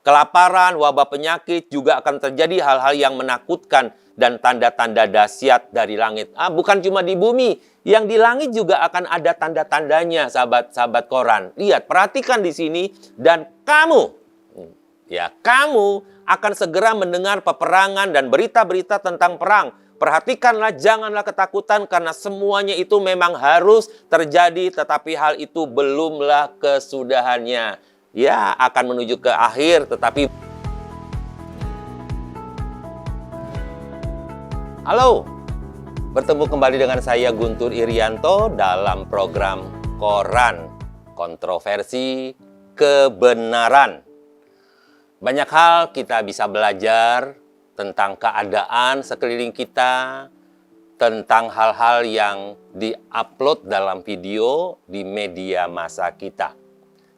kelaparan, wabah penyakit, juga akan terjadi hal-hal yang menakutkan dan tanda-tanda dahsyat dari langit. Bukan cuma di bumi, yang di langit juga akan ada tanda-tandanya, sahabat-sahabat koran. Lihat, perhatikan di sini, dan kamu akan segera mendengar peperangan dan berita-berita tentang perang. Perhatikanlah, janganlah ketakutan karena semuanya itu memang harus terjadi, tetapi hal itu belumlah kesudahannya. Ya, akan menuju ke akhir, tetapi... Halo, bertemu kembali dengan saya Guntur Irianto dalam program Koran Kontroversi Kebenaran. Banyak hal kita bisa belajar tentang keadaan sekeliling kita, tentang hal-hal yang di-upload dalam video di media massa kita.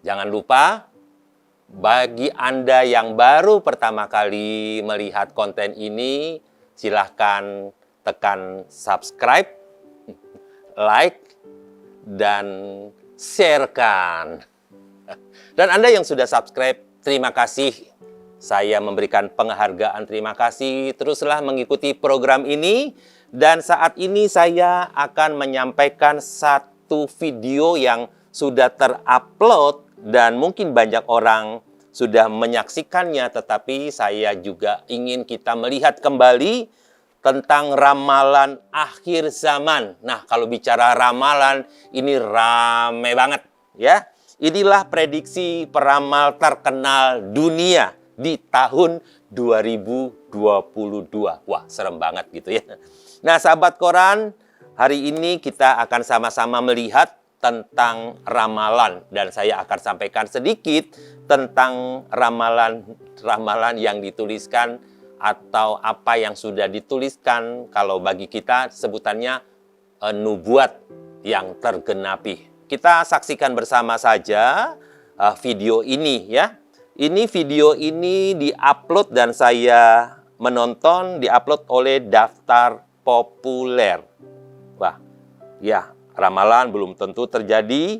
Jangan lupa, bagi Anda yang baru pertama kali melihat konten ini, silahkan tekan subscribe, like, dan sharekan. Dan Anda yang sudah subscribe, terima kasih. Saya memberikan penghargaan terima kasih. Teruslah mengikuti program ini. Dan saat ini saya akan menyampaikan satu video yang sudah terupload dan mungkin banyak orang sudah menyaksikannya. Tetapi saya juga ingin kita melihat kembali tentang ramalan akhir zaman. Nah, kalau bicara ramalan, ini rame banget, ya. Inilah prediksi peramal terkenal dunia di tahun 2022. Wah, serem banget gitu ya. Nah, sahabat koran, hari ini kita akan sama-sama melihat tentang ramalan. Dan saya akan sampaikan sedikit tentang ramalan yang dituliskan atau apa yang sudah dituliskan. Kalau bagi kita sebutannya nubuat yang tergenapi. Kita saksikan bersama saja video ini ya. Ini video ini diupload dan saya menonton, diupload oleh Daftar Populer. Wah, ya, ramalan belum tentu terjadi,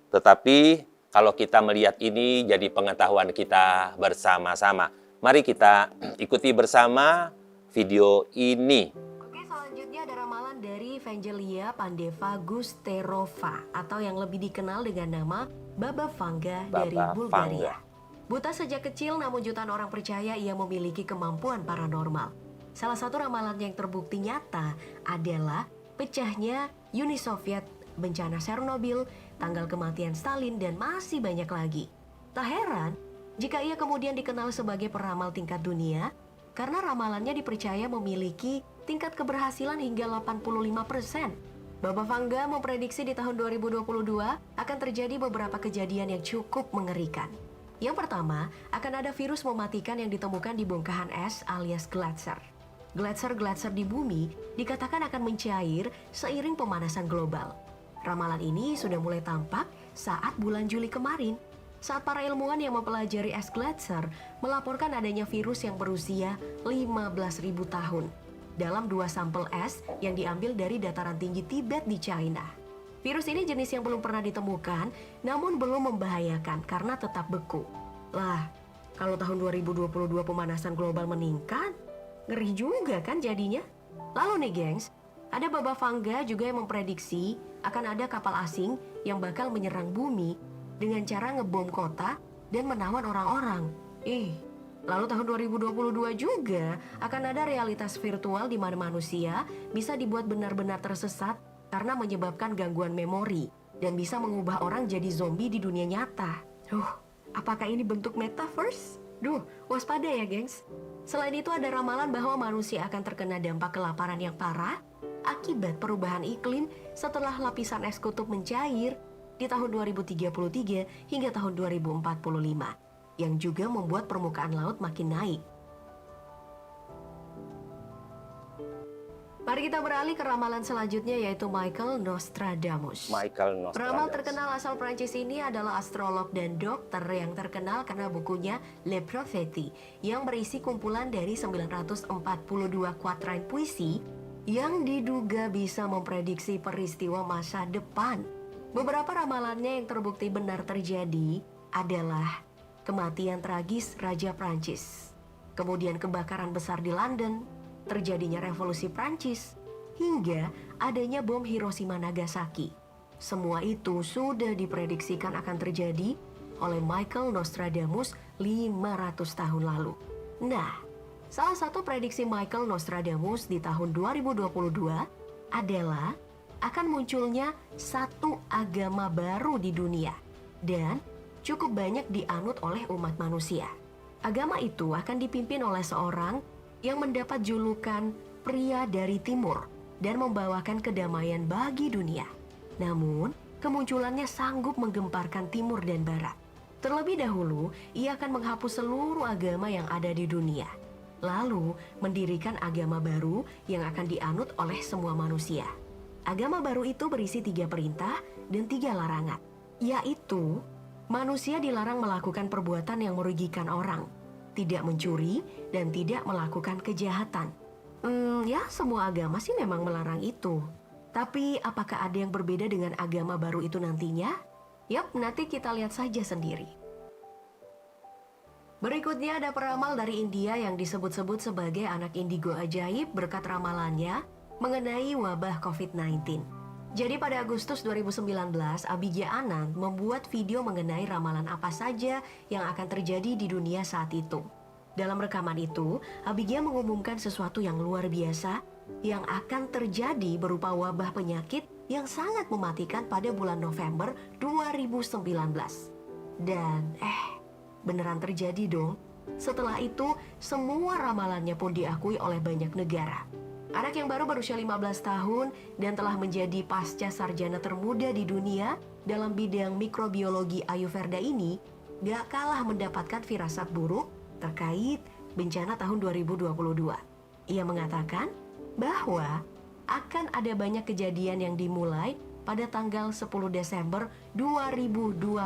tetapi kalau kita melihat ini jadi pengetahuan kita bersama-sama. Mari kita ikuti bersama video ini. Oke, selanjutnya ada ramalan dari Evangelia Pandeva Gusterova atau yang lebih dikenal dengan nama Baba Vanga dari Bulgaria. Buta sejak kecil, namun jutaan orang percaya ia memiliki kemampuan paranormal. Salah satu ramalan yang terbukti nyata adalah pecahnya Uni Soviet, bencana Chernobyl, tanggal kematian Stalin, dan masih banyak lagi. Tak heran jika ia kemudian dikenal sebagai peramal tingkat dunia, karena ramalannya dipercaya memiliki tingkat keberhasilan hingga 85%. Baba Vanga memprediksi di tahun 2022 akan terjadi beberapa kejadian yang cukup mengerikan. Yang pertama, akan ada virus mematikan yang ditemukan di bongkahan es alias gletser. Gletser-gletser di bumi dikatakan akan mencair seiring pemanasan global. Ramalan ini sudah mulai tampak saat bulan Juli kemarin, saat para ilmuwan yang mempelajari es gletser melaporkan adanya virus yang berusia 15.000 tahun dalam 2 sampel es yang diambil dari dataran tinggi Tibet di China. Virus ini jenis yang belum pernah ditemukan, namun belum membahayakan karena tetap beku. Lah, kalau tahun 2022 pemanasan global meningkat, ngeri juga kan jadinya? Lalu nih gengs, ada Baba Vanga juga yang memprediksi akan ada kapal asing yang bakal menyerang bumi dengan cara ngebom kota dan menawan orang-orang. Lalu tahun 2022 juga akan ada realitas virtual di mana manusia bisa dibuat benar-benar tersesat karena menyebabkan gangguan memori dan bisa mengubah orang jadi zombie di dunia nyata. Apakah ini bentuk metaverse? Waspada ya gengs. Selain itu ada ramalan bahwa manusia akan terkena dampak kelaparan yang parah akibat perubahan iklim setelah lapisan es kutub mencair di tahun 2033 hingga tahun 2045, yang juga membuat permukaan laut makin naik. Mari kita beralih ke ramalan selanjutnya, yaitu Michael Nostradamus. Peramal terkenal asal Prancis ini adalah astrolog dan dokter yang terkenal karena bukunya Le Prophétie yang berisi kumpulan dari 942 kuatrain puisi yang diduga bisa memprediksi peristiwa masa depan. Beberapa ramalannya yang terbukti benar terjadi adalah kematian tragis Raja Prancis, kemudian kebakaran besar di London, terjadinya revolusi Prancis, hingga adanya bom Hiroshima Nagasaki. Semua itu sudah diprediksikan akan terjadi oleh Michael Nostradamus 500 tahun lalu. Nah, salah satu prediksi Michael Nostradamus di tahun 2022 adalah akan munculnya satu agama baru di dunia dan cukup banyak dianut oleh umat manusia. Agama itu akan dipimpin oleh seorang yang mendapat julukan pria dari timur dan membawakan kedamaian bagi dunia. Namun, kemunculannya sanggup menggemparkan timur dan barat. Terlebih dahulu, ia akan menghapus seluruh agama yang ada di dunia, lalu mendirikan agama baru yang akan dianut oleh semua manusia. Agama baru itu berisi 3 perintah dan 3 larangan, yaitu manusia dilarang melakukan perbuatan yang merugikan orang, tidak mencuri, dan tidak melakukan kejahatan. Ya, semua agama sih memang melarang itu. Tapi apakah ada yang berbeda dengan agama baru itu nantinya? Yap, nanti kita lihat saja sendiri. Berikutnya ada peramal dari India yang disebut-sebut sebagai anak indigo ajaib berkat ramalannya mengenai wabah COVID-19. Jadi pada Agustus 2019, Abhigya Anand membuat video mengenai ramalan apa saja yang akan terjadi di dunia saat itu. Dalam rekaman itu, Abhigya mengumumkan sesuatu yang luar biasa yang akan terjadi berupa wabah penyakit yang sangat mematikan pada bulan November 2019. Dan beneran terjadi dong. Setelah itu, semua ramalannya pun diakui oleh banyak negara. Anak yang baru berusia 15 tahun dan telah menjadi pasca sarjana termuda di dunia dalam bidang mikrobiologi Ayurveda ini gak kalah mendapatkan firasat buruk terkait bencana tahun 2022. Ia mengatakan bahwa akan ada banyak kejadian yang dimulai pada tanggal 10 Desember 2021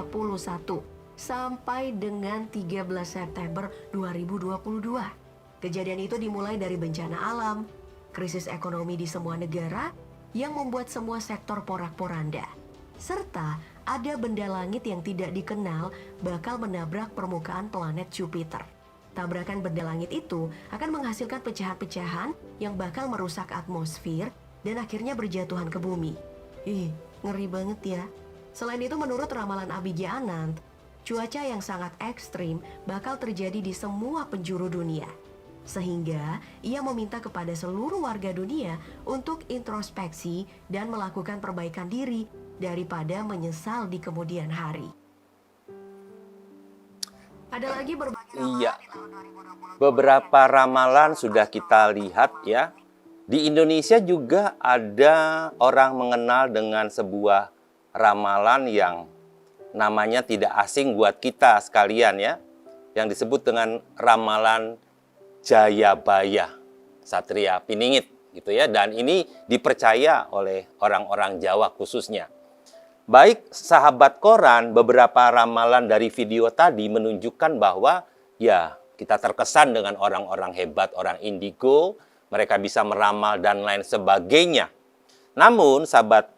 sampai dengan 13 September 2022. Kejadian itu dimulai dari bencana alam, krisis ekonomi di semua negara yang membuat semua sektor porak-poranda, serta ada benda langit yang tidak dikenal bakal menabrak permukaan planet Jupiter. Tabrakan benda langit itu akan menghasilkan pecahan-pecahan yang bakal merusak atmosfer dan akhirnya berjatuhan ke bumi. Ngeri banget ya. Selain itu, menurut ramalan Abhigya Anand, cuaca yang sangat ekstrim bakal terjadi di semua penjuru dunia. Sehingga ia meminta kepada seluruh warga dunia untuk introspeksi dan melakukan perbaikan diri daripada menyesal di kemudian hari. Ada lagi berbagai ramalan di tahun 2020. Beberapa ramalan sudah kita lihat ya. Di Indonesia juga ada orang mengenal dengan sebuah ramalan yang namanya tidak asing buat kita sekalian ya. Yang disebut dengan ramalan Jayabaya, Satria Piningit gitu ya. Dan ini dipercaya oleh orang-orang Jawa khususnya. Baik sahabat koran, beberapa ramalan dari video tadi menunjukkan bahwa ya kita terkesan dengan orang-orang hebat, orang indigo, mereka bisa meramal dan lain sebagainya. Namun sahabat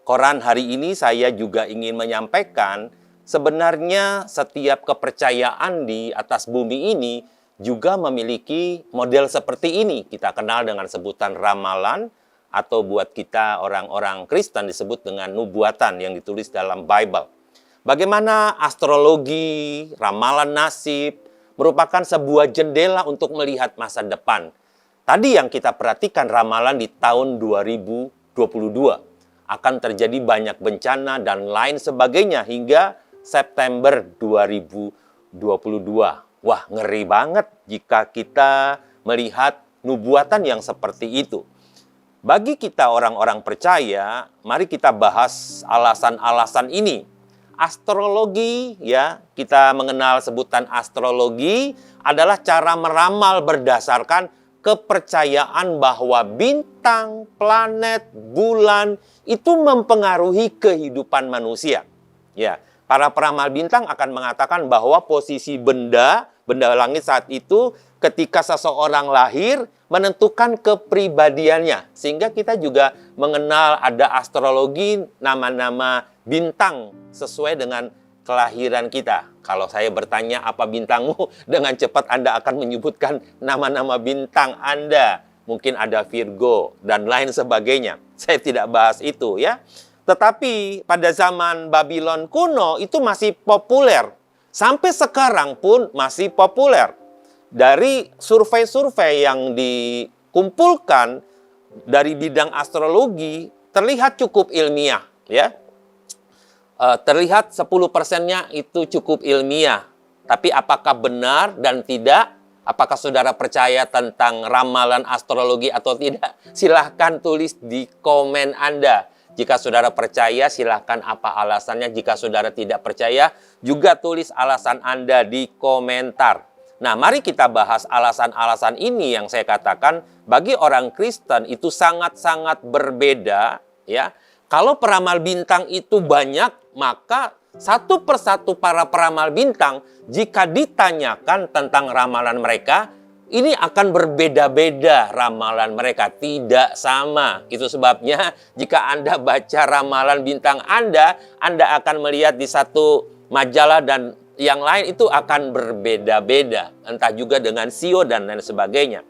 koran, hari ini saya juga ingin menyampaikan sebenarnya setiap kepercayaan di atas bumi ini juga memiliki model seperti ini. Kita kenal dengan sebutan ramalan, atau buat kita orang-orang Kristen disebut dengan nubuatan yang ditulis dalam Bible. Bagaimana astrologi, ramalan nasib merupakan sebuah jendela untuk melihat masa depan. Tadi yang kita perhatikan ramalan di tahun 2022 akan terjadi banyak bencana dan lain sebagainya hingga September 2022. Wah, ngeri banget jika kita melihat nubuatan yang seperti itu. Bagi kita orang-orang percaya, mari kita bahas alasan-alasan ini. Astrologi ya, kita mengenal sebutan astrologi adalah cara meramal berdasarkan kepercayaan bahwa bintang, planet, bulan itu mempengaruhi kehidupan manusia. Ya, para peramal bintang akan mengatakan bahwa posisi benda langit saat itu ketika seseorang lahir menentukan kepribadiannya. Sehingga kita juga mengenal ada astrologi nama-nama bintang sesuai dengan kelahiran kita. Kalau saya bertanya apa bintangmu, dengan cepat Anda akan menyebutkan nama-nama bintang Anda. Mungkin ada Virgo dan lain sebagainya. Saya tidak bahas itu ya. Tetapi pada zaman Babylon kuno itu masih populer. Sampai sekarang pun masih populer. Dari survei-survei yang dikumpulkan dari bidang astrologi terlihat cukup ilmiah ya. Terlihat 10%-nya itu cukup ilmiah. Tapi apakah benar dan tidak? Apakah saudara percaya tentang ramalan astrologi atau tidak? Silahkan tulis di komen Anda. Jika saudara percaya, silahkan apa alasannya. Jika saudara tidak percaya, juga tulis alasan Anda di komentar. Nah, mari kita bahas alasan-alasan ini yang saya katakan bagi orang Kristen itu sangat-sangat berbeda ya. Kalau peramal bintang itu banyak, maka satu persatu para peramal bintang, jika ditanyakan tentang ramalan mereka, ini akan berbeda-beda ramalan mereka, tidak sama. Itu sebabnya jika Anda baca ramalan bintang Anda akan melihat di satu majalah dan yang lain itu akan berbeda-beda. Entah juga dengan sio dan lain sebagainya.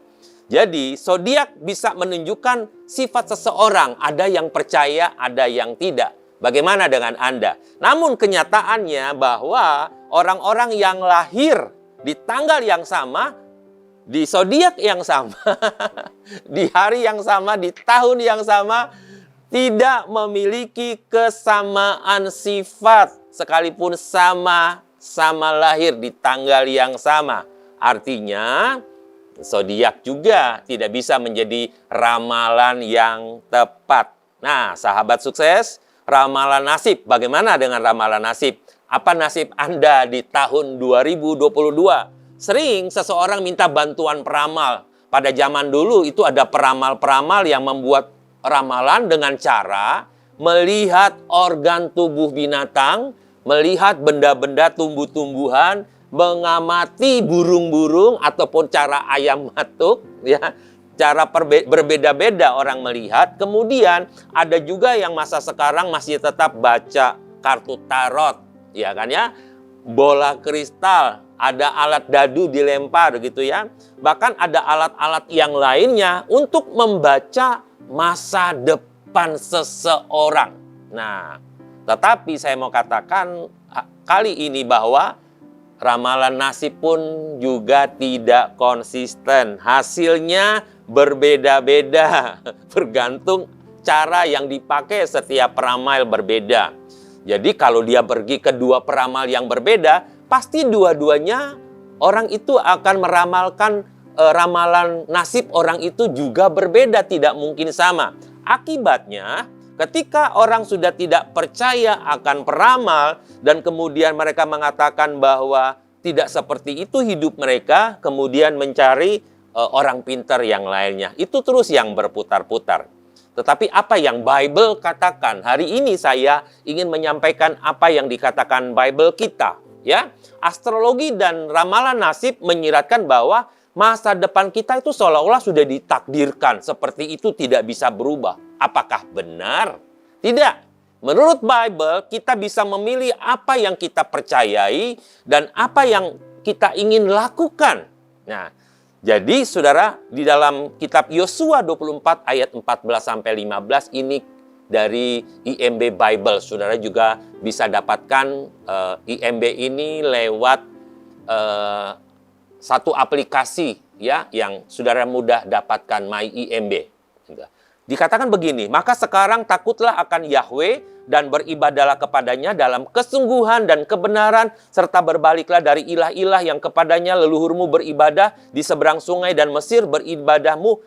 Jadi, zodiak bisa menunjukkan sifat seseorang. Ada yang percaya, ada yang tidak. Bagaimana dengan Anda? Namun kenyataannya bahwa orang-orang yang lahir di tanggal yang sama, di zodiak yang sama, di hari yang sama, di tahun yang sama, tidak memiliki kesamaan sifat. Sekalipun sama lahir di tanggal yang sama. Artinya, zodiak juga tidak bisa menjadi ramalan yang tepat. Nah, sahabat sukses, ramalan nasib. Bagaimana dengan ramalan nasib? Apa nasib Anda di tahun 2022? Sering seseorang minta bantuan peramal. Pada zaman dulu itu ada peramal-peramal yang membuat ramalan dengan cara melihat organ tubuh binatang, melihat benda-benda tumbuh-tumbuhan, mengamati burung-burung ataupun cara ayam matuk ya. Cara berbeda-beda orang melihat. Kemudian ada juga yang masa sekarang masih tetap baca kartu tarot, ya kan ya. Bola kristal, ada alat dadu dilempar gitu ya. Bahkan ada alat-alat yang lainnya untuk membaca masa depan seseorang. Nah, tetapi saya mau katakan kali ini bahwa ramalan nasib pun juga tidak konsisten. Hasilnya berbeda-beda. Bergantung cara yang dipakai setiap peramal berbeda. Jadi kalau dia pergi ke dua peramal yang berbeda, pasti dua-duanya orang itu akan meramalkan ramalan nasib orang itu juga berbeda, tidak mungkin sama. Akibatnya, ketika orang sudah tidak percaya akan peramal dan kemudian mereka mengatakan bahwa tidak seperti itu hidup mereka, kemudian mencari orang pintar yang lainnya. Itu terus yang berputar-putar. Tetapi apa yang Bible katakan? Hari ini saya ingin menyampaikan apa yang dikatakan Bible kita, ya. Astrologi dan ramalan nasib menyiratkan bahwa masa depan kita itu seolah-olah sudah ditakdirkan, seperti itu tidak bisa berubah. Apakah benar? Tidak. Menurut Bible, kita bisa memilih apa yang kita percayai dan apa yang kita ingin lakukan. Nah, jadi saudara, di dalam kitab Yosua 24 ayat 14-15 ini dari IMB Bible. Saudara juga bisa dapatkan IMB ini lewat satu aplikasi ya yang saudara mudah dapatkan, My IMB. Dikatakan begini, maka sekarang takutlah akan Yahweh dan beribadahlah kepadanya dalam kesungguhan dan kebenaran, serta berbaliklah dari ilah-ilah yang kepadanya leluhurmu beribadah di seberang sungai dan Mesir, beribadahmu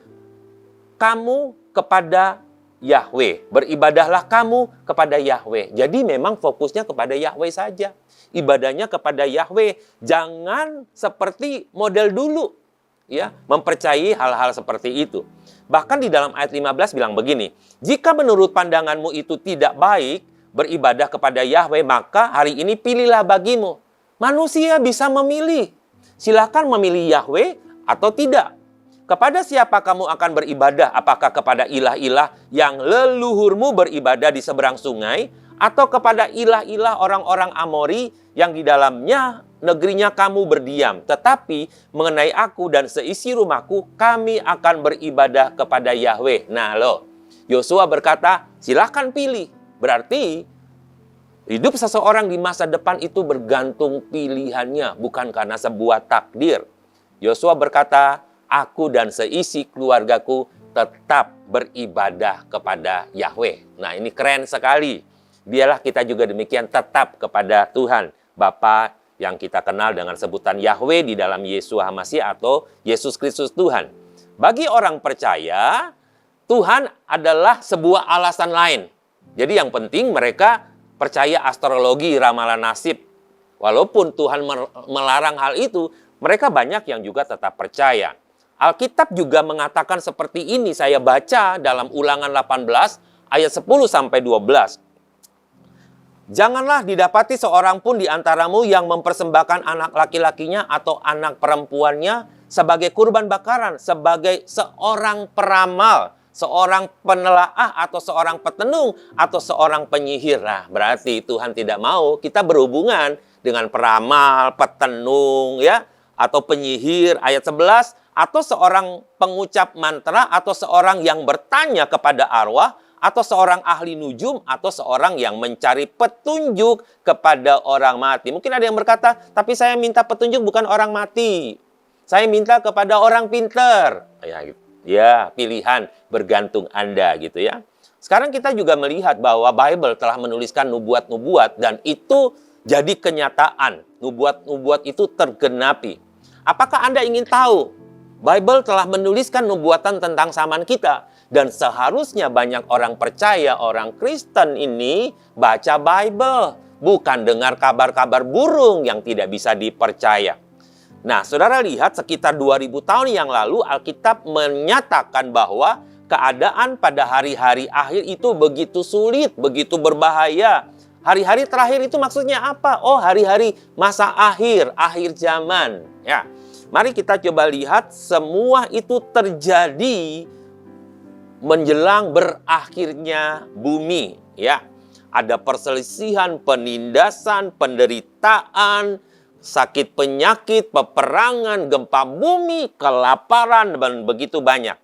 kamu kepada Yahweh. Beribadahlah kamu kepada Yahweh. Jadi memang fokusnya kepada Yahweh saja. Ibadahnya kepada Yahweh. Jangan seperti model dulu, ya, mempercayai hal-hal seperti itu. Bahkan di dalam ayat 15 bilang begini, jika menurut pandanganmu itu tidak baik beribadah kepada Yahweh, maka hari ini pilihlah bagimu. Manusia bisa memilih. Silakan memilih Yahweh atau tidak. Kepada siapa kamu akan beribadah? Apakah kepada ilah-ilah yang leluhurmu beribadah di seberang sungai? atau kepada ilah-ilah orang-orang Amori yang di dalamnya negerinya kamu berdiam. Tetapi mengenai aku dan seisi rumahku, kami akan beribadah kepada Yahweh. Nah loh, Yosua berkata, silahkan pilih. Berarti hidup seseorang di masa depan itu bergantung pilihannya, bukan karena sebuah takdir. Yosua berkata, aku dan seisi keluargaku tetap beribadah kepada Yahweh. Nah ini keren sekali. Biarlah kita juga demikian tetap kepada Tuhan Bapa yang kita kenal dengan sebutan Yahweh di dalam Yeshua HaMashiach atau Yesus Kristus Tuhan. Bagi orang percaya, Tuhan adalah sebuah alasan lain. Jadi yang penting mereka percaya astrologi, ramalan nasib. Walaupun Tuhan melarang hal itu, mereka banyak yang juga tetap percaya. Alkitab juga mengatakan seperti ini, saya baca dalam Ulangan 18 ayat 10 sampai 12. Janganlah didapati seorang pun di antaramu yang mempersembahkan anak laki-lakinya atau anak perempuannya sebagai kurban bakaran, sebagai seorang peramal, seorang penelaah atau seorang petenung atau seorang penyihir. Nah, berarti Tuhan tidak mau kita berhubungan dengan peramal, petenung, ya, atau penyihir ayat 11, atau seorang pengucap mantra atau seorang yang bertanya kepada arwah, atau seorang ahli nujum, atau seorang yang mencari petunjuk kepada orang mati. Mungkin ada yang berkata, tapi saya minta petunjuk bukan orang mati. Saya minta kepada orang pinter. Ya, pilihan bergantung Anda gitu ya. Sekarang kita juga melihat bahwa Bible telah menuliskan nubuat-nubuat dan itu jadi kenyataan. Nubuat-nubuat itu tergenapi. Apakah Anda ingin tahu? Bible telah menuliskan nubuatan tentang zaman kita. Dan seharusnya banyak orang percaya, orang Kristen ini baca Bible. Bukan dengar kabar-kabar burung yang tidak bisa dipercaya. Nah, saudara lihat sekitar 2000 tahun yang lalu Alkitab menyatakan bahwa keadaan pada hari-hari akhir itu begitu sulit, begitu berbahaya. Hari-hari terakhir itu maksudnya apa? Oh, hari-hari masa akhir, akhir zaman. Ya, mari kita coba lihat semua itu terjadi menjelang berakhirnya bumi, ya. Ada perselisihan, penindasan, penderitaan, sakit penyakit, peperangan, gempa bumi, kelaparan, dan begitu banyak.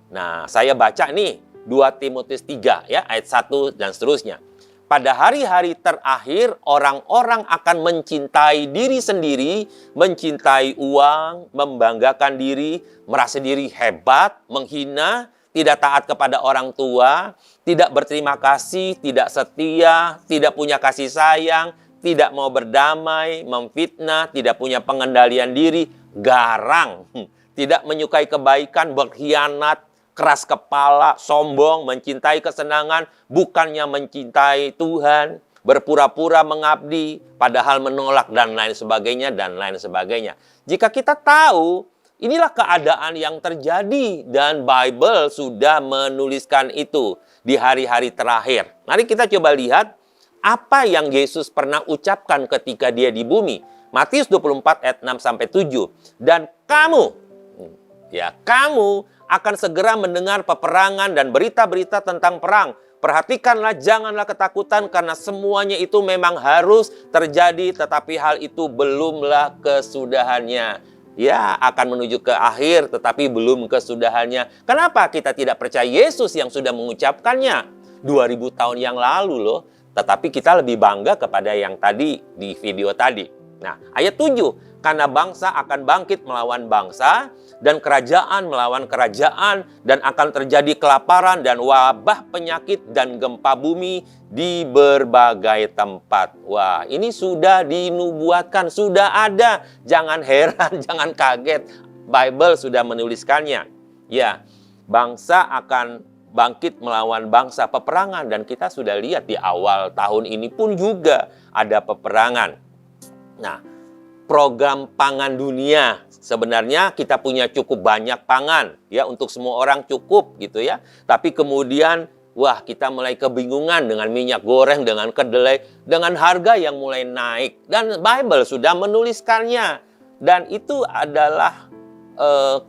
Nah, saya baca nih 2 Timotius 3 ya, ayat 1 dan seterusnya. Pada hari-hari terakhir, orang-orang akan mencintai diri sendiri, mencintai uang, membanggakan diri, merasa diri hebat, menghina, tidak taat kepada orang tua, tidak berterima kasih, tidak setia, tidak punya kasih sayang, tidak mau berdamai, memfitnah, tidak punya pengendalian diri, garang, tidak menyukai kebaikan, berkhianat, keras kepala, sombong, mencintai kesenangan, bukannya mencintai Tuhan, berpura-pura mengabdi, padahal menolak, dan lain sebagainya, dan lain sebagainya. Jika kita tahu, inilah keadaan yang terjadi dan Bible sudah menuliskan itu di hari-hari terakhir. Mari kita coba lihat apa yang Yesus pernah ucapkan ketika dia di bumi. Matius 24 ayat 6 sampai 7. Dan kamu akan segera mendengar peperangan dan berita-berita tentang perang. Perhatikanlah, janganlah ketakutan karena semuanya itu memang harus terjadi, tetapi hal itu belumlah kesudahannya. Ya, akan menuju ke akhir, tetapi belum kesudahannya. Kenapa kita tidak percaya Yesus yang sudah mengucapkannya 2000 tahun yang lalu loh. Tetapi kita lebih bangga kepada yang tadi di video tadi. Nah, ayat 7. Karena bangsa akan bangkit melawan bangsa, dan kerajaan melawan kerajaan, dan akan terjadi kelaparan dan wabah penyakit dan gempa bumi di berbagai tempat. Wah, ini sudah dinubuatkan, sudah ada. Jangan heran, jangan kaget. Bible sudah menuliskannya. Ya, bangsa akan bangkit melawan bangsa, peperangan. Dan kita sudah lihat di awal tahun ini pun juga ada peperangan. Nah, program pangan dunia, sebenarnya kita punya cukup banyak pangan ya, untuk semua orang cukup gitu ya. Tapi kemudian wah, kita mulai kebingungan dengan minyak goreng, dengan kedelai, dengan harga yang mulai naik, dan Bible sudah menuliskannya, dan itu adalah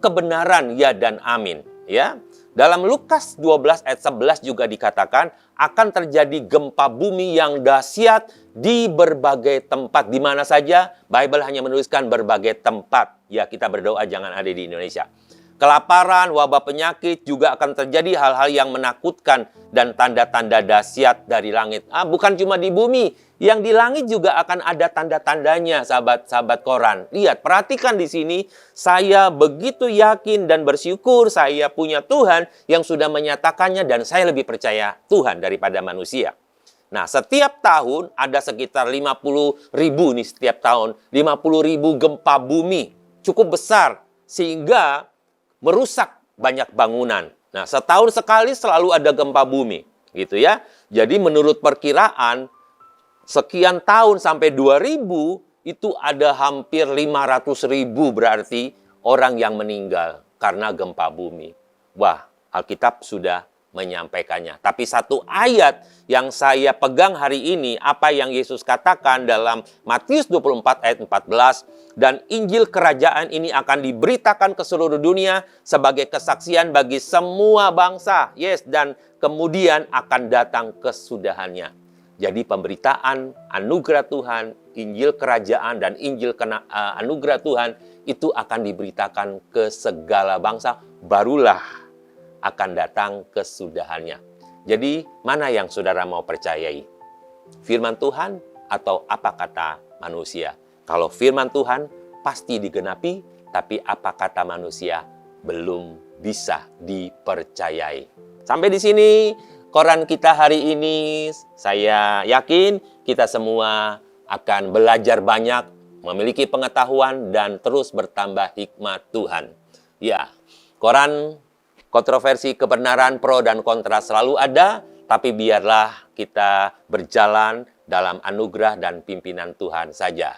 kebenaran ya dan amin ya. Dalam Lukas 12 ayat 11 juga dikatakan, akan terjadi gempa bumi yang dahsyat di berbagai tempat. Di mana saja, Bible hanya menuliskan berbagai tempat. Ya, kita berdoa jangan ada di Indonesia. Kelaparan, wabah penyakit juga akan terjadi hal-hal yang menakutkan dan tanda-tanda dahsyat dari langit. Bukan cuma di bumi, yang di langit juga akan ada tanda-tandanya, sahabat-sahabat koran. Lihat, perhatikan di sini, saya begitu yakin dan bersyukur saya punya Tuhan yang sudah menyatakannya dan saya lebih percaya Tuhan daripada manusia. Nah, setiap tahun ada sekitar 50.000 nih setiap tahun, 50.000 gempa bumi. Cukup besar, sehingga merusak banyak bangunan. Nah, setahun sekali selalu ada gempa bumi, gitu ya. Jadi menurut perkiraan, sekian tahun sampai 2000, itu ada hampir 500.000 berarti orang yang meninggal karena gempa bumi. Wah, Alkitab sudah menyampaikannya. Tapi satu ayat yang saya pegang hari ini, apa yang Yesus katakan dalam Matius 24 ayat 14, dan Injil kerajaan ini akan diberitakan ke seluruh dunia sebagai kesaksian bagi semua bangsa. Yes, dan kemudian akan datang kesudahannya. Jadi pemberitaan anugerah Tuhan, Injil kerajaan dan Injil anugerah Tuhan itu akan diberitakan ke segala bangsa, barulah akan datang kesudahannya. Jadi, mana yang saudara mau percayai? Firman Tuhan atau apa kata manusia? Kalau firman Tuhan pasti digenapi, tapi apa kata manusia belum bisa dipercayai. Sampai di sini koran kita hari ini. Saya yakin kita semua akan belajar banyak, memiliki pengetahuan, dan terus bertambah hikmat Tuhan. Ya, koran kontroversi kebenaran pro dan kontra selalu ada, tapi biarlah kita berjalan dalam anugerah dan pimpinan Tuhan saja.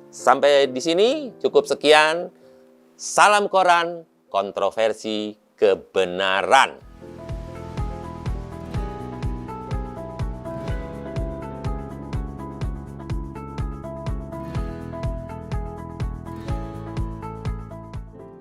Sampai di sini cukup sekian. Salam koran, kontroversi kebenaran.